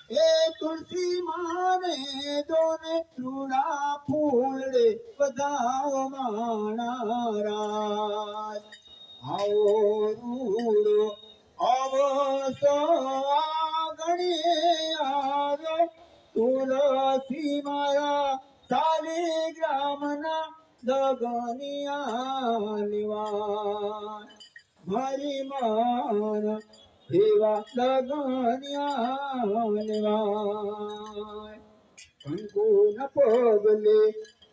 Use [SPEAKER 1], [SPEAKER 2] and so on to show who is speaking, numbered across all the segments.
[SPEAKER 1] એ તુલસી માને જોને રૂડા ફૂલડે બધા માણા રાજ આવો રૂડો અવસો ગણી આવ્યો તુલસી મારા શાલિગ્રામના દગનિયા લેવા મારી માન એવા લગનિયા લેવા કંકુન પગલે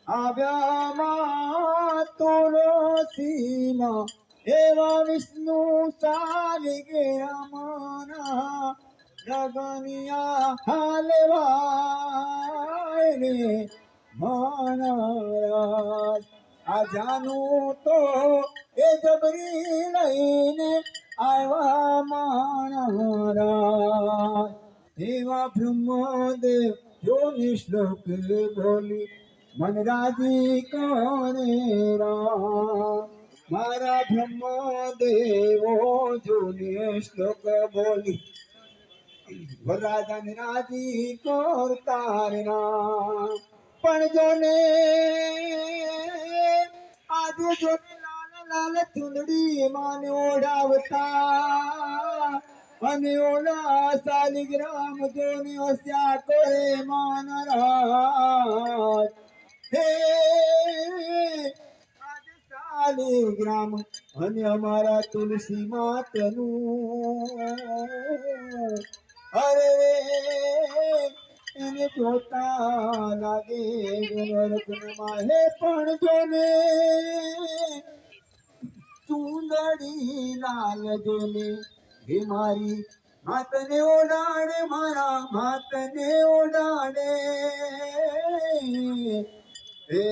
[SPEAKER 1] આવ્યા માં તુલસીમાં એવા વિષ્ણુ શાલિગ્રામના લગનિયા હાલવાય રે મહારાજ આ જાનું તો એ જબરી લઈને આવ્યા મહારાજ એવા બ્રહ્મદેવ જો નિશ્લોક બોલી મન રાજી કરે રામ મારા બ્રહ્મદેવો જો નિશ્લોક બોલી વરરાજાને રાજી કરતા રે રામ પણ જોને આજે જોને લાલ લાલ ચુંદડી માને ઓઢાવતા અને ઓલા શાલિગ્રામ જોને હસ્યા કરે માનરાજ હે આજે શાલિગ્રામ અને અમારા તુલસી માતનું અરે એને જોતા લાગે નરકમાં હે પણ જોને ચુંદડી લાલ જોને હે મારી માતને ઓડાડે મારા માતને ઓડાડે હે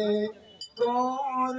[SPEAKER 1] ગોર